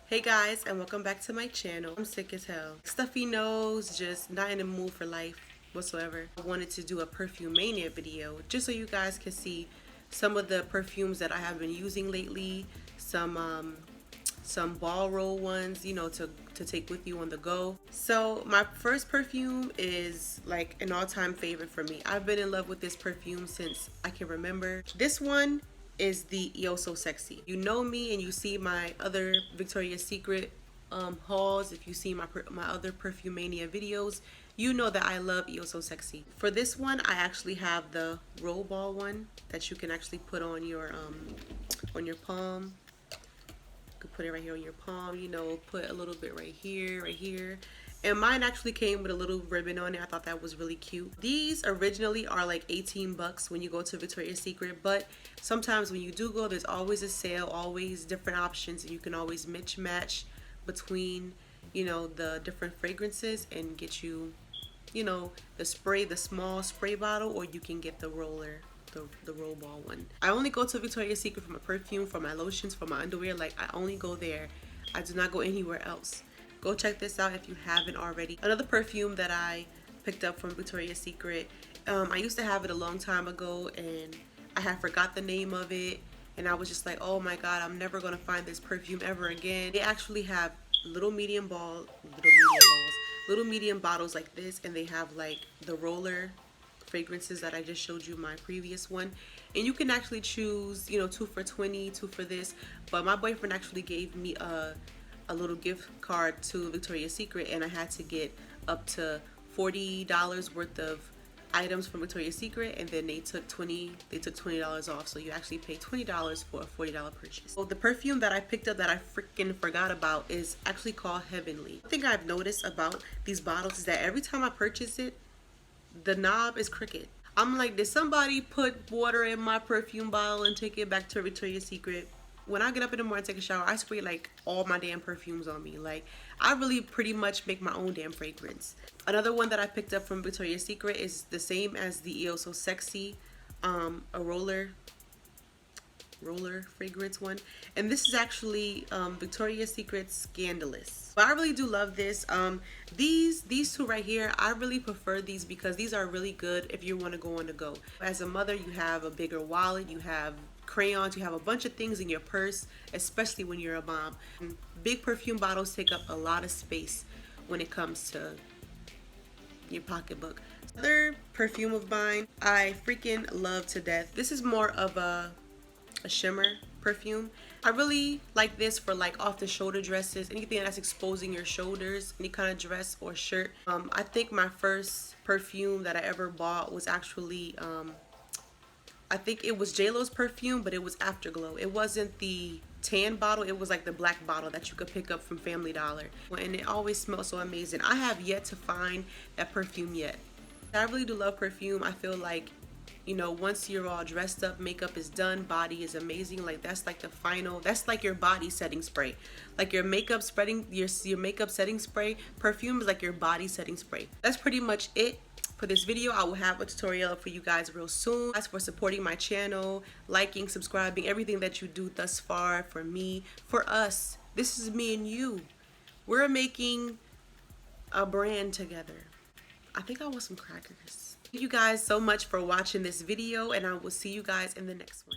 Hey guys, and welcome back to my channel. I'm sick as hell. Stuffy nose, just not in the mood for life whatsoever. I wanted to do a Perfumania video just so you guys can see some of the perfumes that I have been using lately, some ball roll ones, you know, to take with you on the go. So my first perfume is like an all-time favorite for me. I've been in love with this perfume since I can remember. This one is the Xoxo Sexy. You know me and you see my other Victoria's Secret hauls. If you see my other Perfumania videos, you know that I love Xoxo Sexy. For this one, I actually have the roll ball one that you can actually put on your palm. You could put it right here on your palm, you know, put a little bit right here. And mine actually came with a little ribbon on it. I thought that was really cute. These originally are like 18 bucks when you go to Victoria's Secret, but sometimes when you do go, there's always a sale, always different options, and you can always match between, you know, the different fragrances and get you, you know, the small spray bottle, or you can get the roller. The roll ball one. I only go to Victoria's Secret for my perfume, for my lotions, for my underwear. Like, I only go there. I do not go anywhere else. Go check this out if you haven't already. Another perfume that I picked up from Victoria's Secret. I used to have it a long time ago and I had forgot the name of it, and I was just like, oh my god, I'm never gonna find this perfume ever again. They actually have little medium bottles like this, and they have like the roller fragrances that I just showed you my previous one, and you can actually choose, you know, 2 for $20, 2 for this. But my boyfriend actually gave me a little gift card to Victoria's Secret, and I had to get up to $40 worth of items from Victoria's Secret, and then they took $20 off, so you actually pay $20 for a $40 purchase. So the perfume that I picked up that I freaking forgot about is actually called Heavenly. One thing I've noticed about these bottles is that every time I purchase it, the knob is crooked. I'm like, did somebody put water in my perfume bottle and take it back to Victoria's Secret? When I get up in the morning and take a shower, I spray like all my damn perfumes on me. Like, I really pretty much make my own damn fragrance. Another one that I picked up from Victoria's Secret is the same as the Xoxo Sexy, a roller fragrance one, and this is actually Victoria's Secret Scandalous. But I really do love this. These two right here, I really prefer these because these are really good if you want to go on the go. As a mother, you have a bigger wallet, you have crayons, you have a bunch of things in your purse, especially when you're a mom. And big perfume bottles take up a lot of space when it comes to your pocketbook. Another perfume of mine I freaking love to death. This is more of a shimmer perfume. I really like this for like off the shoulder dresses, anything that's exposing your shoulders, any kind of dress or shirt. I think my first perfume that I ever bought was actually I think it was JLo's perfume, but it was Afterglow. It wasn't the tan bottle, it was like the black bottle that you could pick up from Family Dollar, and it always smells so amazing. I have yet to find that perfume yet. I really do love perfume. I feel like, you know, once you're all dressed up, makeup is done, body is amazing, like that's like the final, that's like your body setting spray. Like your makeup spreading, your makeup setting spray, perfume is like your body setting spray. That's pretty much it for this video. I will have a tutorial for you guys real soon. Thanks for supporting my channel, liking, subscribing, everything that you do thus far for me, for us. This is me and you. We're making a brand together. I think I want some crackers. Thank you guys so much for watching this video, and I will see you guys in the next one.